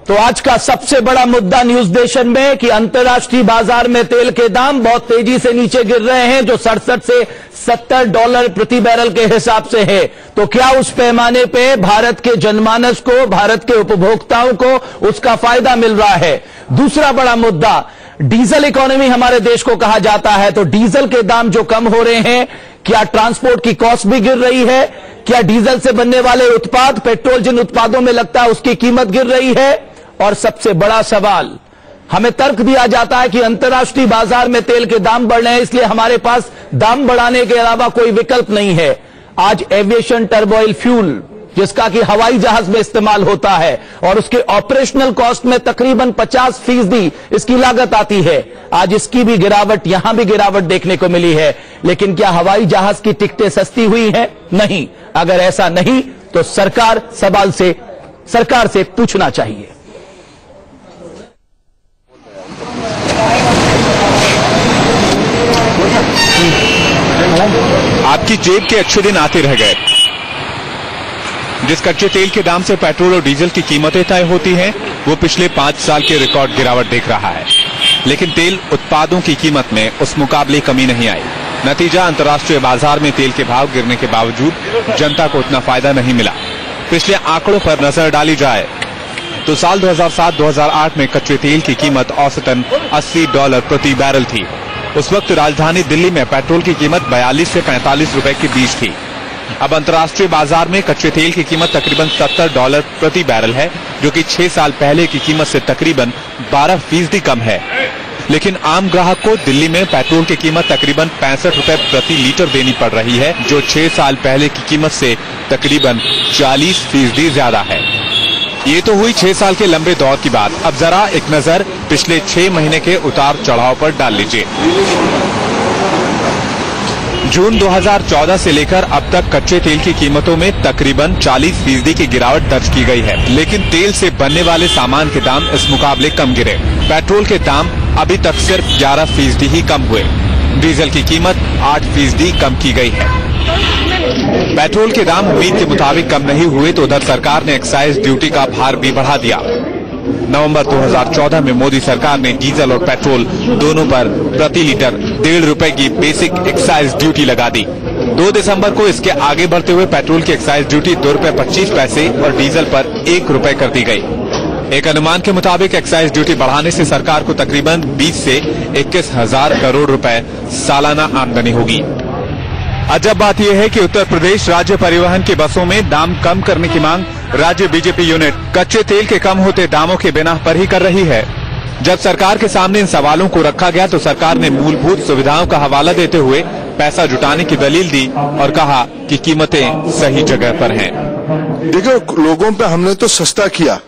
तो आज का सबसे बड़ा मुद्दा न्यूज नेशन में कि अंतर्राष्ट्रीय बाजार में तेल के दाम बहुत तेजी से नीचे गिर रहे हैं, जो 67 से $70 प्रति बैरल के हिसाब से है। तो क्या उस पैमाने पे भारत के जनमानस को, भारत के उपभोक्ताओं को उसका फायदा मिल रहा है? दूसरा बड़ा मुद्दा, डीजल इकोनॉमी हमारे देश को कहा जाता है, तो डीजल के दाम जो कम हो रहे हैं, क्या ट्रांसपोर्ट की कॉस्ट भी गिर रही है? क्या डीजल से बनने वाले उत्पाद, पेट्रोल जिन उत्पादों में लगता है उसकी कीमत गिर रही है? और सबसे बड़ा सवाल, हमें तर्क दिया जाता है कि अंतर्राष्ट्रीय बाजार में तेल के दाम बढ़ रहे हैं, इसलिए हमारे पास दाम बढ़ाने के अलावा कोई विकल्प नहीं है। आज एविएशन टर्बोइल फ्यूल, जिसका कि हवाई जहाज में इस्तेमाल होता है और उसके ऑपरेशनल कॉस्ट में तकरीबन 50% इसकी लागत आती है, आज इसकी भी गिरावट, यहां भी गिरावट देखने को मिली है। लेकिन क्या हवाई जहाज की टिकटें सस्ती हुई हैं? नहीं। अगर ऐसा नहीं तो सरकार से पूछना चाहिए। आपकी जेब के अच्छे दिन आते रह गए। जिस कच्चे तेल के दाम से पेट्रोल और डीजल की कीमतें तय होती हैं, वो पिछले 5 साल के रिकॉर्ड गिरावट देख रहा है। लेकिन तेल उत्पादों की कीमत में उस मुकाबले कमी नहीं आई। नतीजा, अंतर्राष्ट्रीय बाजार में तेल के भाव गिरने के बावजूद जनता को उतना फायदा नहीं मिला। पिछले आंकड़ों पर नजर डाली जाए तो साल 2007-2008 में कच्चे तेल की कीमत औसतन $80 प्रति बैरल थी। उस वक्त राजधानी दिल्ली में पेट्रोल की कीमत 42 से 45 रुपए के बीच थी। अब अंतर्राष्ट्रीय बाजार में कच्चे तेल की कीमत तकरीबन $70 प्रति बैरल है, जो कि 6 साल पहले की कीमत से तकरीबन 12% कम है। लेकिन आम ग्राहक को दिल्ली में पेट्रोल की कीमत तकरीबन 65 रुपए प्रति लीटर देनी पड़ रही है, जो 6 साल पहले की कीमत से तकरीबन 40% ज्यादा है। ये तो हुई 6 साल के लंबे दौर की बात। अब जरा एक नजर पिछले 6 महीने के उतार चढ़ाव पर डाल लीजिए। जून 2014 से लेकर अब तक कच्चे तेल की कीमतों में तकरीबन 40% की गिरावट दर्ज की गई है। लेकिन तेल से बनने वाले सामान के दाम इस मुकाबले कम गिरे। पेट्रोल के दाम अभी तक सिर्फ 11% ही कम हुए। डीजल की कीमत 8% कम की गई है। पेट्रोल के दाम उम्मीद के मुताबिक कम नहीं हुए तो उधर सरकार ने एक्साइज ड्यूटी का भार भी बढ़ा दिया। नवंबर 2014 में मोदी सरकार ने डीजल और पेट्रोल दोनों पर प्रति लीटर ₹1.5 की बेसिक एक्साइज ड्यूटी लगा दी। 2 दिसंबर को इसके आगे बढ़ते हुए पेट्रोल की एक्साइज ड्यूटी ₹2.25 और डीजल पर ₹1 कर दी गई। एक अनुमान के मुताबिक एक्साइज ड्यूटी बढ़ाने से सरकार को तकरीबन 20 से 21 हजार करोड़ रुपए सालाना आमदनी होगी। अजब बात यह है कि उत्तर प्रदेश राज्य परिवहन की बसों में दाम कम करने की मांग राज्य बीजेपी यूनिट कच्चे तेल के कम होते दामों के बिना पर ही कर रही है। जब सरकार के सामने इन सवालों को रखा गया तो सरकार ने मूलभूत सुविधाओं का हवाला देते हुए पैसा जुटाने की दलील दी और कहा कि कीमतें सही जगह पर हैं। देखो, लोगों पे हमने तो सस्ता किया,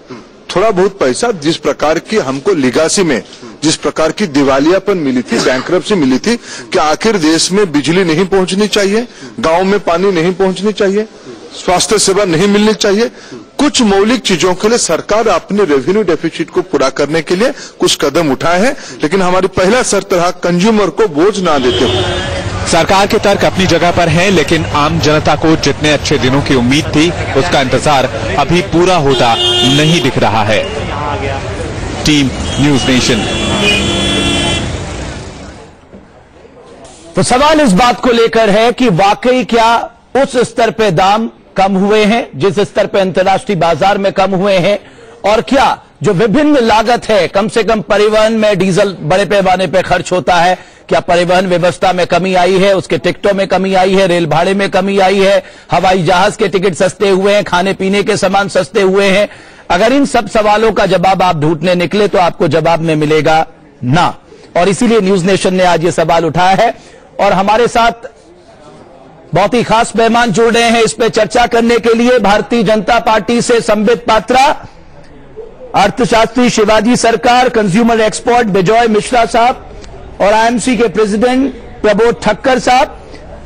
थोड़ा बहुत पैसा जिस प्रकार की हमको लिगासी में जिस प्रकार की दिवालियापन मिली थी, बैंकरप्सी मिली थी कि आखिर देश में बिजली नहीं पहुंचनी चाहिए, गांव में पानी नहीं पहुंचनी चाहिए, स्वास्थ्य सेवा नहीं मिलनी चाहिए, कुछ मौलिक चीजों के लिए सरकार अपने रेवेन्यू डेफिसिट को पूरा करने के लिए कुछ कदम उठाए हैं। लेकिन हमारी पहला शर्त रहा कंज्यूमर को बोझ ना देते हुए। सरकार के तर्क अपनी जगह पर हैं, लेकिन आम जनता को जितने अच्छे दिनों की उम्मीद थी उसका इंतजार अभी पूरा होता नहीं दिख रहा है। Team news nation. तो सवाल इस बात को लेकर है कि वाकई क्या उस स्तर पे दाम कम हुए हैं जिस स्तर पे अंतर्राष्ट्रीय बाजार में कम हुए हैं, और क्या जो विभिन्न लागत है, कम से कम परिवहन में डीजल बड़े पैमाने पे खर्च होता है, क्या परिवहन व्यवस्था में कमी आई है, उसके टिकटों में कमी आई है, रेल भाड़े में कमी आई है, हवाई जहाज के टिकट सस्ते हुए हैं, खाने पीने के सामान सस्ते हुए हैं? अगर इन सब सवालों का जवाब आप ढूंढने निकले तो आपको जवाब में मिलेगा ना। और इसीलिए न्यूज नेशन ने आज ये सवाल उठाया है और हमारे साथ बहुत ही खास मेहमान जुड़ रहे हैं इस पे चर्चा करने के लिए। भारतीय जनता पार्टी से संबित पात्रा, अर्थशास्त्री शिवाजी सरकार, कंज्यूमर एक्सपर्ट बिजॉय मिश्रा साहब और आईएमसी के प्रेसिडेंट प्रबोध ठक्कर साहब,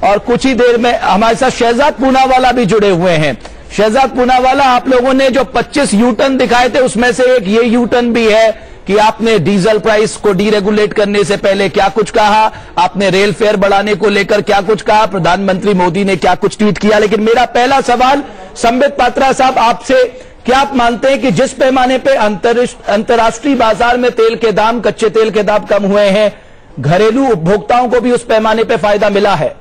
और कुछ ही देर में हमारे साथ शहजाद पूनावाला भी जुड़े हुए हैं। शहजाद पूनावाला, आप लोगों ने जो 25 यू-टर्न दिखाए थे उसमें से एक ये यू-टर्न भी है कि आपने डीजल प्राइस को डीरेगुलेट करने से पहले क्या कुछ कहा, आपने रेल फेयर बढ़ाने को लेकर क्या कुछ कहा, प्रधानमंत्री मोदी ने क्या कुछ ट्वीट किया। लेकिन मेरा पहला सवाल संबित पात्रा साहब आपसे, क्या आप मानते हैं कि जिस पैमाने पे अंतर्राष्ट्रीय बाजार में तेल के दाम, कच्चे तेल के दाम कम हुए हैं, घरेलू उपभोक्ताओं को भी उस पैमाने पे फायदा मिला है?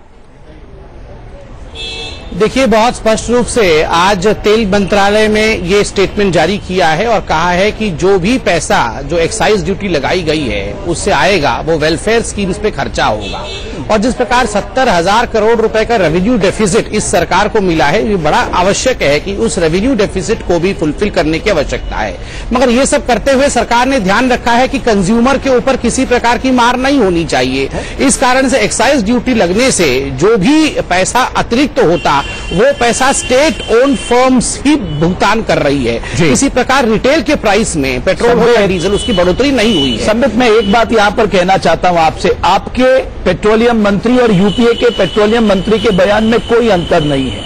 देखिए, बहुत स्पष्ट रूप से आज तेल मंत्रालय में ये स्टेटमेंट जारी किया है और कहा है कि जो भी पैसा जो एक्साइज ड्यूटी लगाई गई है उससे आएगा वो वेलफेयर स्कीम्स पे खर्चा होगा। और जिस प्रकार 70,000 करोड़ रुपए का रेवेन्यू डेफिसिट इस सरकार को मिला है, ये बड़ा आवश्यक है कि उस रेवेन्यू डेफिसिट को भी फुलफिल करने की आवश्यकता है। मगर ये सब करते हुए सरकार ने ध्यान रखा है कि कंज्यूमर के ऊपर किसी प्रकार की मार नहीं होनी चाहिए। इस कारण से एक्साइज ड्यूटी लगने से जो भी पैसा अतिरिक्त होता वो पैसा स्टेट ओन फर्म्स ही भुगतान कर रही है। किसी प्रकार रिटेल के प्राइस में पेट्रोल हो या डीजल उसकी बढ़ोतरी नहीं हुई है। संबित, मैं एक बात यहां पर कहना चाहता हूं आपसे, आपके पेट्रोलियम मंत्री और यूपीए के पेट्रोलियम मंत्री के बयान में कोई अंतर नहीं है।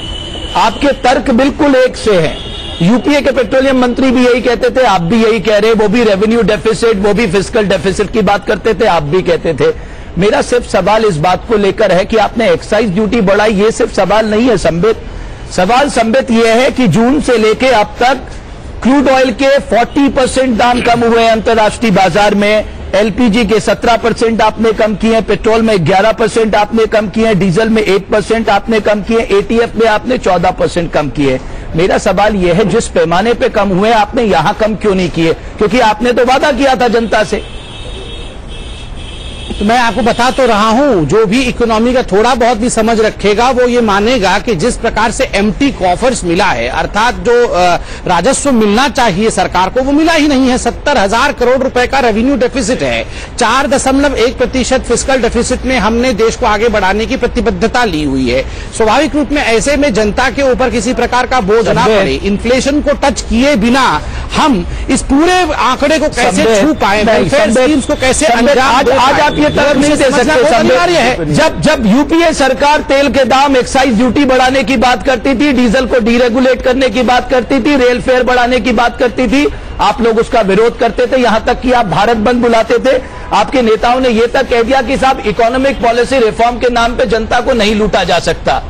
आपके तर्क बिल्कुल एक से हैं। यूपीए के पेट्रोलियम मंत्री भी यही कहते थे, आप भी यही कह रहे, वो भी रेवेन्यू डेफिसिट, वो भी फिस्कल डेफिसिट की बात करते थे, आप भी कहते थे। मेरा सिर्फ सवाल इस बात को लेकर है कि आपने एक्साइज ड्यूटी बढ़ाई, ये सिर्फ सवाल नहीं है संबित। सवाल संबित यह है कि जून से लेके अब तक क्रूड ऑयल के 40% दाम कम हुए हैं अंतर्राष्ट्रीय बाजार में, एलपीजी के 17% आपने कम किए हैं, पेट्रोल में 11% आपने कम किए हैं, डीजल में 8% आपने कम किए, एटीएफ में आपने 14% कम किए। मेरा सवाल यह है, जिस पैमाने पे कम हुए आपने यहां कम क्यों नहीं किए? क्योंकि आपने तो वादा किया था जनता से। तो मैं आपको बता तो रहा हूं, जो भी इकोनॉमी का थोड़ा बहुत भी समझ रखेगा वो ये मानेगा कि जिस प्रकार से एम्प्टी कॉफर्स मिला है, अर्थात जो राजस्व मिलना चाहिए सरकार को वो मिला ही नहीं है। 70,000 करोड़ रुपए का रेवेन्यू डेफिसिट है। 4.1% फिस्कल डेफिसिट में हमने देश को आगे बढ़ाने की प्रतिबद्धता ली हुई है। स्वाभाविक रूप में ऐसे में जनता के ऊपर किसी प्रकार का बोझ ना पड़े, इन्फ्लेशन को टच किए बिना हम इस पूरे आंकड़े को कैसे छू पाए, वेलफेयर स्कीम्स को कैसे आज आप ये तर्क नहीं दे सकते। जब यूपीए सरकार तेल के दाम, एक्साइज ड्यूटी बढ़ाने की बात करती थी, डीजल को डीरेगुलेट करने की बात करती थी, रेल फेयर बढ़ाने की बात करती थी, आप लोग उसका विरोध करते थे, यहां तक कि आप भारत बंद बुलाते थे। आपके नेताओं ने यह तक कह दिया कि साहब इकोनॉमिक पॉलिसी रिफॉर्म के नाम पे जनता को नहीं लूटा जा सकता।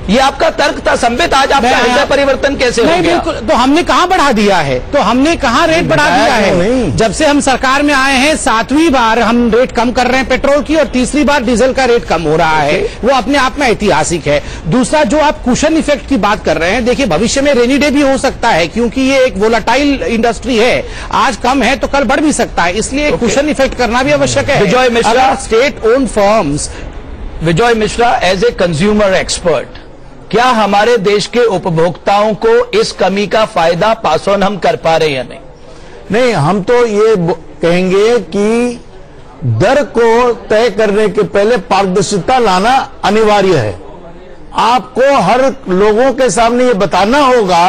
ये आपका तर्क था संबित, आज आपका हृदय परिवर्तन कैसे हो गया? बिल्कुल, तो हमने कहां बढ़ा दिया है? तो हमने कहां रेट बढ़ा दिया है? जब से हम सरकार में आए हैं 7वीं बार हम रेट कम कर रहे हैं पेट्रोल की और तीसरी बार डीजल का रेट कम हो रहा है। वो अपने आप में ऐतिहासिक है। दूसरा, जो आप कुशन इफेक्ट की बात कर रहे हैं, देखिए भविष्य में रेनी डे भी हो सकता है क्योंकि ये एक वोलाटाइल इंडस्ट्री है। आज कम है तो कल बढ़ भी सकता है, इसलिए कुशन इफेक्ट करना भी आवश्यक है। Vijay Mishra, state own firms. Vijay Mishra, as a consumer expert, क्या हमारे देश के उपभोक्ताओं को इस कमी का फायदा पास ऑन हम कर पा रहे हैं या नहीं? नहीं, हम तो ये कहेंगे कि दर को तय करने के पहले पारदर्शिता लाना अनिवार्य है। आपको हर लोगों के सामने ये बताना होगा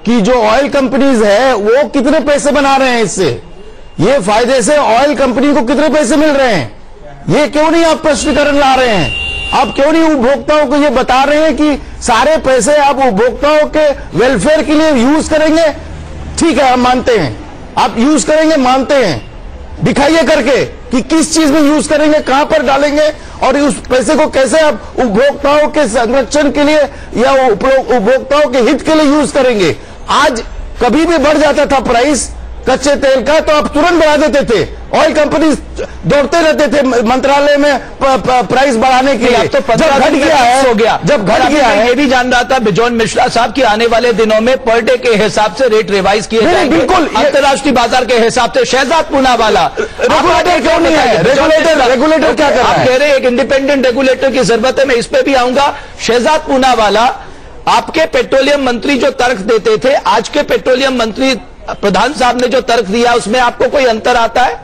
कि जो ऑयल कंपनीज है वो कितने पैसे बना रहे हैं इससे, ये फायदे से ऑयल कंपनी को कितने पैसे मिल रहे हैं। ये क्यों नहीं आप प्रश्नीकरण ला रहे हैं? आप क्यों नहीं उपभोक्ताओं को ये बता रहे हैं कि सारे पैसे आप उपभोक्ताओं के वेलफेयर के लिए यूज करेंगे? ठीक है, हम मानते हैं, आप यूज करेंगे, मानते हैं, दिखाइए करके कि किस चीज में यूज करेंगे, कहां पर डालेंगे और उस पैसे को कैसे आप उपभोक्ताओं के संरक्षण के लिए या उपभोक्ताओं के हित के लिए यूज करेंगे। आज कभी भी बढ़ जाता था प्राइस कच्चे तेल का तो आप तुरंत बढ़ा देते थे, ऑयल कंपनी दौड़ते रहते थे मंत्रालय में प्राइस बढ़ाने के लिए। तो जब घट गया है, हो गया, जब घट गया है, ये भी जान रहा था विजय मिश्रा साहब की आने वाले दिनों में पर डे के हिसाब से रेट रिवाइज किए जाएंगे, बिल्कुल अंतर्राष्ट्रीय बाजार के हिसाब से। शहजाद पूनावाला, रेगुलेटर क्यों नहीं है? रेगुलेटर क्या कर रहा है? आप कह रहे हैं एक इंडिपेंडेंट रेगुलेटर की जरूरत है, मैं इस पे भी आऊंगा। शहजाद पूनावाला, आपके पेट्रोलियम मंत्री जो तर्क देते थे, आज के पेट्रोलियम मंत्री प्रधान साहब ने जो तर्क दिया उसमें आपको कोई अंतर आता है?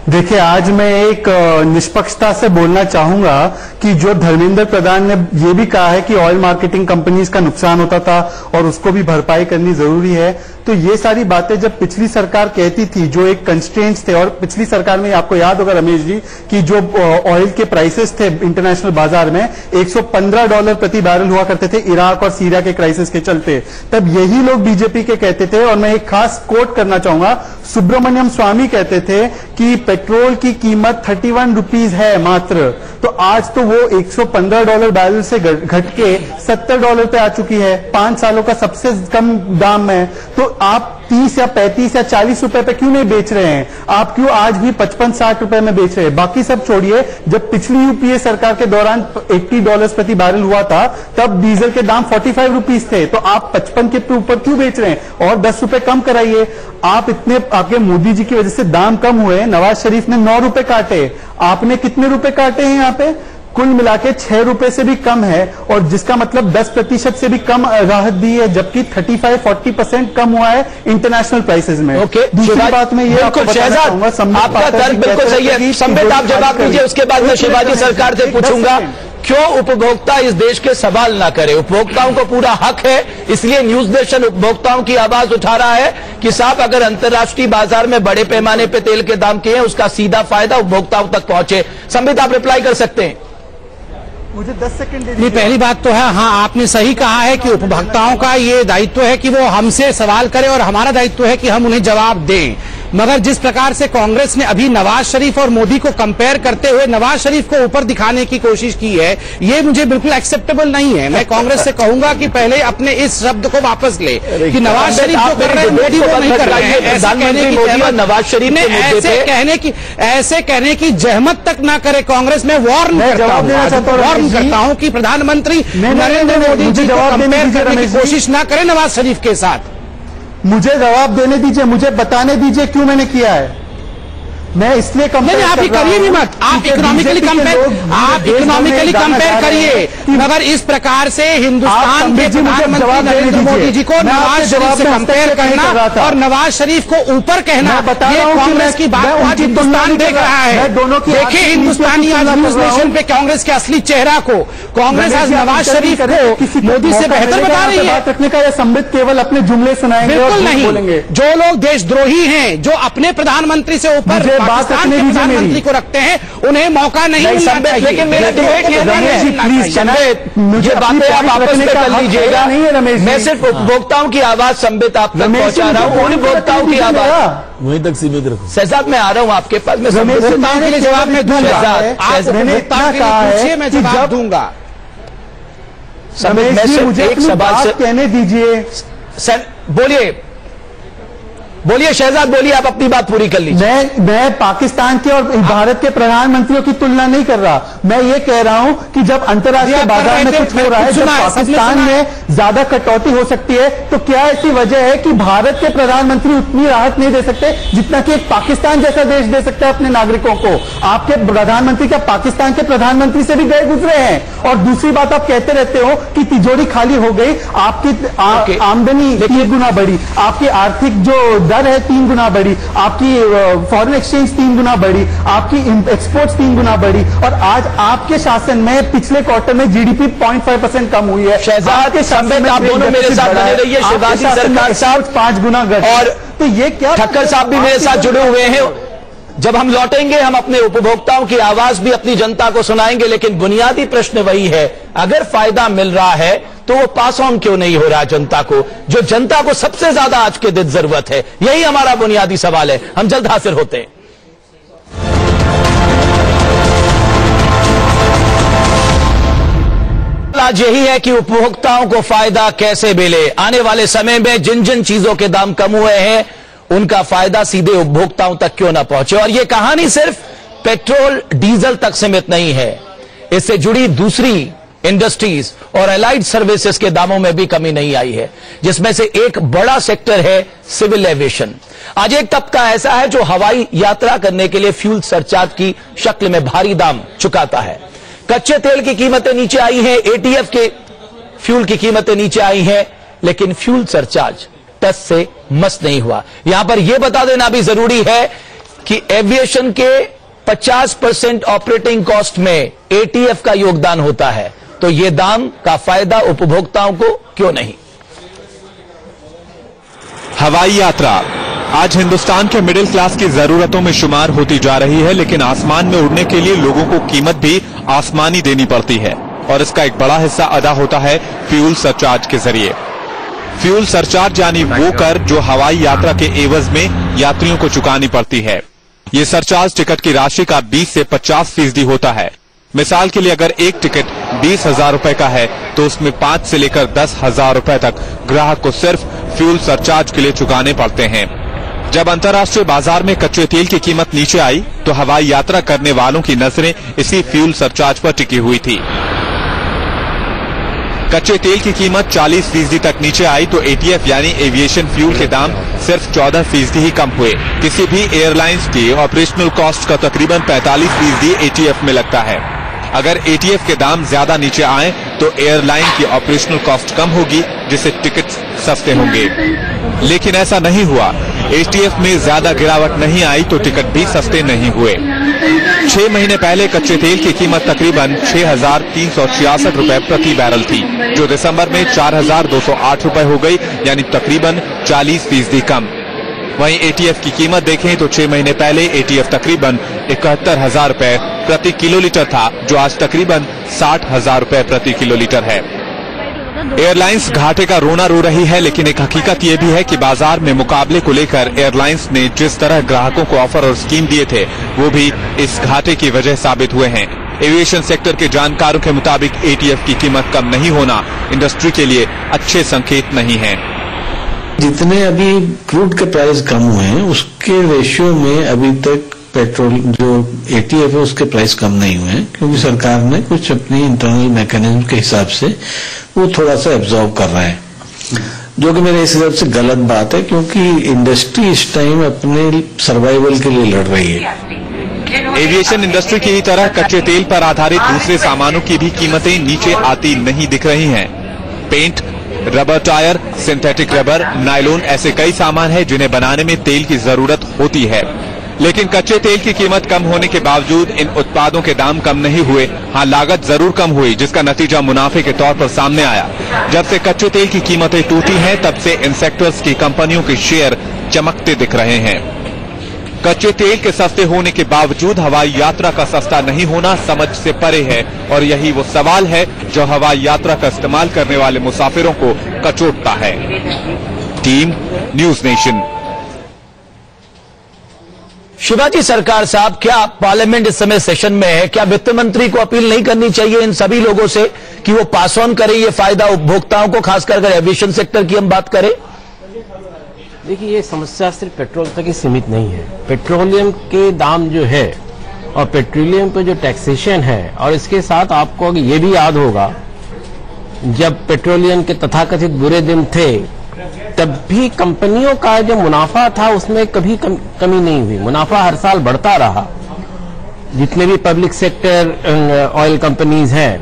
देखिए, आज मैं एक निष्पक्षता से बोलना चाहूंगा कि जो धर्मेंद्र प्रधान ने ये भी कहा है कि ऑयल मार्केटिंग कंपनीज का नुकसान होता था और उसको भी भरपाई करनी जरूरी है, तो ये सारी बातें जब पिछली सरकार कहती थी, जो एक कंस्ट्रेंट्स थे, और पिछली सरकार में आपको याद होगा रमेश जी कि जो ऑयल के प्राइसेस थे इंटरनेशनल बाजार में $115 प्रति बैरल हुआ करते थे इराक और सीरिया के क्राइसिस के चलते, तब यही लोग बीजेपी के कहते थे, और मैं एक खास कोट करना चाहूंगा, सुब्रमण्यम स्वामी कहते थे कि पेट्रोल की कीमत 31 रुपीज है मात्र, तो आज तो वो $115 बैरल से घट के $70 पे आ चुकी है, 5 सालों का सबसे कम दाम में। तो आप 30 या 35 या 40 रुपए पे क्यों नहीं बेच रहे हैं? आप क्यों आज भी 55-60 रुपए में बेच रहे हैं? बाकी सब छोड़िए, जब पिछली यूपीए सरकार के दौरान $80 प्रति बैरल हुआ था, तब डीजल के दाम 45 रुपीज थे, तो आप 55 के ऊपर क्यों बेच रहे हैं? और 10 रुपए कम कराइए। आप इतने, आपके मोदी जी की वजह से दाम कम हुए, नवाज शरीफ ने 9 रुपए काटे, आपने कितने रुपए काटे हैं यहाँ पे? कुल मिला के 6 रुपए से भी कम है, और जिसका मतलब 10% से भी कम राहत दी है, जबकि 35-40% कम हुआ है इंटरनेशनल प्राइसेस में। दूसरी बात में ये आपको बताना चाहूंगा, आपका तर्क बिल्कुल सही है, संबित आप जवाब दीजिए, उसके बाद मैं शिवाजी सरकार से पूछूंगा क्यों उपभोक्ता इस देश के सवाल ना करे। उपभोक्ताओं को पूरा हक है, इसलिए न्यूज नेशन उपभोक्ताओं की आवाज उठा रहा है कि साहब अगर अंतर्राष्ट्रीय बाजार में बड़े पैमाने पर तेल के दाम के हैं, उसका सीधा फायदा उपभोक्ताओं तक पहुंचे। संबित आप रिप्लाई कर सकते हैं। मुझे 10 सेकंड दे नहीं, पहली बात तो है, हाँ आपने सही कहा है कि उपभोक्ताओं का ये दायित्व है कि वो हमसे सवाल करें, और हमारा दायित्व है कि हम उन्हें जवाब दें। मगर जिस प्रकार से कांग्रेस ने अभी नवाज शरीफ और मोदी को कंपेयर करते हुए नवाज शरीफ को ऊपर दिखाने की कोशिश की है, ये मुझे बिल्कुल एक्सेप्टेबल नहीं है। मैं कांग्रेस से कहूंगा कि पहले अपने इस शब्द को वापस ले कि नवाज शरीफ जो कर रहे हैं मोदी वो नहीं कर रहे हैं। नवाज शरीफ ने ऐसे कहने की जहमत तक ना करे कांग्रेस। में वार्न करता हूं कि प्रधानमंत्री नरेंद्र मोदी जी को कंपेयर करने की कोशिश ना करें नवाज शरीफ के साथ। मुझे जवाब देने दीजिए, मुझे बताने दीजिए क्यों मैंने किया है। मैं इसलिए कंपेयर आप ये करिए भी मत, आप इकोनॉमिकली कंपेयर करिए, मगर इस प्रकार से हिंदुस्तान के प्रधानमंत्री नरेंद्र मोदी जी को नवाज शरीफ से कंपेयर करना और नवाज शरीफ को ऊपर कहना, ये कांग्रेस की बात आज हिंदुस्तान देख रहा है। देखिए हिंदुस्तानी आज न्यूज नेशन पे कांग्रेस के असली चेहरा को, कांग्रेस आज नवाज शरीफ को मोदी से बेहतर बता रही है। बात रखने का यह संबित केवल अपने जुमले सुनाएंगे, बिल्कुल नहीं। जो लोग देशद्रोही हैं, जो अपने प्रधानमंत्री से ऊपर पाकिस्तान के प्रधानमंत्री को रखते हैं, उन्हें मौका नहीं मिलना चाहिए। लेकिन मेरा मुझे बातें आप आपस में कर लीजिएगा। मैं सिर्फ उपभोक्ताओं की आवाज संबित आप तक पहुंचा रहा हूँ, उपभोक्ताओं की आवाज वहीं तक सीमित रखो। शहजाद मैं आ रहा हूँ आपके पास, मैं उपभोक्ताओं के लिए जवाब में दूंगा, मैं जवाब दूंगा। मुझे एक सवाल कहने दीजिए। सर बोलिए बोलिए शहजाद बोलिए, आप अपनी बात पूरी कर लीजिए। मैं पाकिस्तान के और भारत के प्रधानमंत्रियों की तुलना नहीं कर रहा। मैं ये कह रहा हूं कि जब अंतर्राष्ट्रीय बाजार में कुछ हो रहा है, जब पाकिस्तान में ज्यादा कटौती हो सकती है, तो क्या ऐसी वजह है कि भारत के प्रधानमंत्री उतनी राहत नहीं दे सकते जितना कि एक पाकिस्तान जैसा देश दे सकता है अपने नागरिकों को? आपके प्रधानमंत्री क्या पाकिस्तान के प्रधानमंत्री से भी गए गुजरे हैं? और दूसरी बात, आप कहते रहते हो कि तिजोरी खाली हो गई, आपकी आमदनी 3 गुना बढ़ी, आपकी आर्थिक जो दर है 3 गुना बढ़ी, आपकी फॉरेन एक्सचेंज 3 गुना बढ़ी, आपकी एक्सपोर्ट्स 3 गुना बढ़ी, और आज आपके शासन में पिछले क्वार्टर में जीडीपी 0.5% कम हुई है। शहजाद के संबित आप दोनों मेरे साथ बने रहिए, शिवाजी सरकार साहब 5 गुना घटा, और तो ये क्या, ठक्कर साहब भी मेरे साथ जुड़े हुए हैं। जब हम लौटेंगे हम अपने उपभोक्ताओं की आवाज भी अपनी जनता को सुनाएंगे, लेकिन बुनियादी प्रश्न वही है, अगर फायदा मिल रहा है तो वो पास ऑन क्यों नहीं हो रहा जनता को, जो जनता को सबसे ज्यादा आज के दिन जरूरत है? यही हमारा बुनियादी सवाल है। हम जल्द हाजिर होते हैं। आज यही है कि उपभोक्ताओं को फायदा कैसे मिले। आने वाले समय में जिन जिन चीजों के दाम कम हुए हैं उनका फायदा सीधे उपभोक्ताओं तक क्यों ना पहुंचे। और यह कहानी सिर्फ पेट्रोल डीजल तक सीमित नहीं है, इससे जुड़ी दूसरी इंडस्ट्रीज और एलाइड सर्विसेज के दामों में भी कमी नहीं आई है, जिसमें से एक बड़ा सेक्टर है सिविल एविएशन। आज एक तबका ऐसा है जो हवाई यात्रा करने के लिए फ्यूल सरचार्ज की शक्ल में भारी दाम चुकाता है। कच्चे तेल की कीमतें नीचे आई हैं, एटीएफ के फ्यूल की कीमतें नीचे आई हैं, लेकिन फ्यूल सरचार्ज टस से मस नहीं हुआ। यहां पर यह बता देना भी जरूरी है कि एविएशन के 50% ऑपरेटिंग कॉस्ट में एटीएफ का योगदान होता है, तो यह दाम का फायदा उपभोक्ताओं को क्यों नहीं? हवाई यात्रा आज हिंदुस्तान के मिडिल क्लास की जरूरतों में शुमार होती जा रही है, लेकिन आसमान में उड़ने के लिए लोगों को कीमत भी आसमानी देनी पड़ती है और इसका एक बड़ा हिस्सा अदा होता है फ्यूल सरचार्ज के जरिए। फ्यूल सरचार्ज यानी वो कर जो हवाई यात्रा के एवज में यात्रियों को चुकानी पड़ती है। ये सरचार्ज टिकट की राशि का 20 से 50% होता है। मिसाल के लिए अगर एक टिकट 20,000 रुपए का है तो उसमें 5 से लेकर 10,000 रुपए तक ग्राहक को सिर्फ फ्यूल सरचार्ज के लिए चुकाने पड़ते हैं। जब अंतर्राष्ट्रीय बाजार में कच्चे तेल की कीमत नीचे आई तो हवाई यात्रा करने वालों की नजरें इसी फ्यूल सरचार्ज पर टिकी हुई थी। कच्चे तेल की कीमत 40% तक नीचे आई तो एटीएफ यानी एविएशन फ्यूल के दाम सिर्फ 14% ही कम हुए। किसी भी एयरलाइंस की ऑपरेशनल कॉस्ट का तकरीबन 45% एटीएफ में लगता है। अगर एटीएफ के दाम ज्यादा नीचे आए तो एयरलाइन की ऑपरेशनल कॉस्ट कम होगी, जिससे टिकट सस्ते होंगे। लेकिन ऐसा नहीं हुआ। एटीएफ में ज्यादा गिरावट नहीं आई तो टिकट भी सस्ते नहीं हुए। 6 महीने पहले कच्चे तेल की कीमत तकरीबन 6,366 रुपए प्रति बैरल थी, जो दिसंबर में 4,208 रुपए हो गई, यानी तकरीबन 40% कम। वहीं एटीएफ की कीमत देखें तो 6 महीने पहले एटीएफ तकरीबन 71,000 रुपए प्रति किलोलीटर था, जो आज तकरीबन 60,000 रुपए प्रति किलोलीटर है। एयरलाइंस घाटे का रोना रो रही है, लेकिन एक हकीकत यह भी है कि बाजार में मुकाबले को लेकर एयरलाइंस ने जिस तरह ग्राहकों को ऑफर और स्कीम दिए थे वो भी इस घाटे की वजह साबित हुए हैं। एविएशन सेक्टर के जानकारों के मुताबिक एटीएफ की कीमत कम नहीं होना इंडस्ट्री के लिए अच्छे संकेत नहीं है। जितने अभी क्रूड के प्राइस कम हुए हैं उसके रेशियो में अभी तक पेट्रोल जो एटीएफ है उसके प्राइस कम नहीं हुए हैं, क्योंकि सरकार ने कुछ अपनी इंटरनल मैकेनिज्म के हिसाब से वो थोड़ा सा एब्जॉर्ब कर रहा है, जो कि मेरे हिसाब से गलत बात है, क्योंकि इंडस्ट्री इस टाइम अपने सर्वाइवल के लिए लड़ रही है। एविएशन इंडस्ट्री की तरह कच्चे तेल पर आधारित दूसरे सामानों की भी कीमतें नीचे आती नहीं दिख रही हैं। Paint, rubber tyre, synthetic rubber, nylon ऐसे कई सामान हैं जिन्हें बनाने में तेल की जरूरत होती है, लेकिन कच्चे तेल की कीमत कम होने के बावजूद इन उत्पादों के दाम कम नहीं हुए। हाँ, लागत जरूर कम हुई, जिसका नतीजा मुनाफे के तौर पर सामने आया। जब से कच्चे तेल की कीमतें टूटी हैं तब से इन सेक्टर्स की कंपनियों के शेयर चमकते दिख रहे हैं। कच्चे तेल के सस्ते होने के बावजूद हवाई यात्रा का सस्ता नहीं होना समझ से परे है, और यही वो सवाल है जो हवाई यात्रा का इस्तेमाल करने वाले मुसाफिरों को कचोटता है। Team news nation. शिवाजी सरकार साहब, क्या पार्लियामेंट इस समय सेशन में है? क्या वित्त मंत्री को अपील नहीं करनी चाहिए इन सभी लोगों से कि वो पास ऑन करें ये फायदा उपभोक्ताओं को, खासकर अगर एविएशन सेक्टर की हम बात करें? देखिए, ये समस्या सिर्फ पेट्रोल तक ही सीमित नहीं है। पेट्रोलियम के दाम जो है और पेट्रोलियम पे जो टैक्सेशन है, और इसके साथ आपको ये भी याद होगा जब पेट्रोलियम के तथाकथित बुरे दिन थे तब भी कंपनियों का जो मुनाफा था उसमें कभी कमी नहीं हुई। मुनाफा हर साल बढ़ता रहा। जितने भी पब्लिक सेक्टर ऑयल कंपनीज हैं,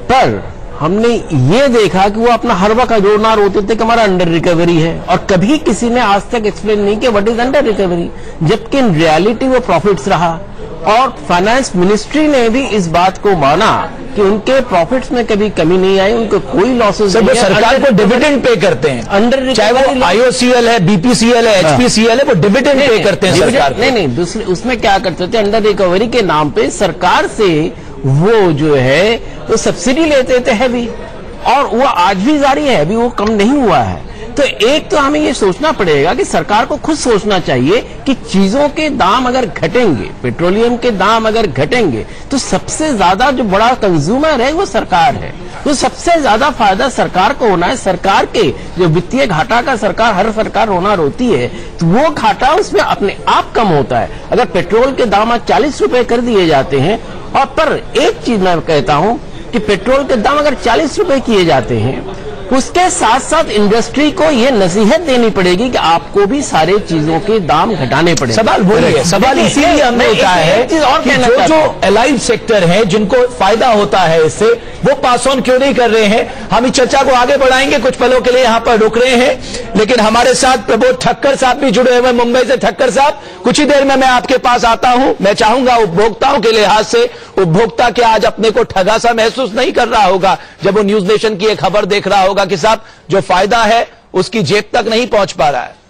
पर हमने ये देखा कि वो अपना हर वक्त जोड़ना रोते थे कि हमारा अंडर रिकवरी है, और कभी किसी ने आज तक एक्सप्लेन नहीं किया व्हाट इज अंडर रिकवरी, जबकि इन रियलिटी वो प्रॉफिट्स रहा। और फाइनेंस मिनिस्ट्री ने भी इस बात को माना कि उनके प्रॉफिट्स में कभी कमी नहीं आई, उनको कोई लॉसेस नहीं है। सरकार को डिविडेंड पे करते हैं, अंडर चाहे वो आईओसीएल है, बीपीसीएल है, एचपीसीएल है, वो डिविडेंड पे करते हैं सरकार। नहीं, दूसरे उसमें क्या करते थे, अंडर रिकवरी के नाम पे सरकार से वो जो है वो सब्सिडी लेते थे हैवी, और वो आज भी जारी है, अभी वो कम नहीं हुआ है। तो एक तो हमें ये सोचना पड़ेगा कि सरकार को खुद सोचना चाहिए कि चीजों के दाम अगर घटेंगे, पेट्रोलियम के दाम अगर घटेंगे, तो सबसे ज्यादा जो बड़ा कंज्यूमर है वो सरकार है। तो सबसे ज्यादा फायदा सरकार को होना है। सरकार के जो वित्तीय घाटा का हर सरकार रोना रोती है, तो वो घाटा उसमें अपने आप कम होता है। अगर पेट्रोल के दाम आज 40 रुपए कर दिए जाते हैं, और पर एक चीज मैं कहता हूं कि पेट्रोल के दाम अगर 40 रुपए किए जाते हैं, उसके साथ साथ इंडस्ट्री को ये नसीहत देनी पड़ेगी कि आपको भी सारे चीजों के दाम घटाने पड़ेंगे। सवाल वही है, सवाल इसीलिए हमने उठाया है कि जो अलाइव सेक्टर है, जिनको फायदा होता है इससे, वो पास ऑन क्यों नहीं कर रहे हैं। हम इस चर्चा को आगे बढ़ाएंगे, कुछ पलों के लिए यहां पर रुक रहे हैं, लेकिन हमारे साथ प्रबोध ठक्कर साहब भी जुड़े हुए मुंबई से। ठक्कर साहब, कुछ ही देर में मैं आपके पास आता हूं। मैं चाहूंगा उपभोक्ताओं के लिहाज से, उपभोक्ता क्या आज अपने को ठगा सा महसूस नहीं कर रहा होगा जब वो न्यूज नेशन की एक खबर देख रहा होगा कि साहब जो फायदा है उसकी जेब तक नहीं पहुंच पा रहा है।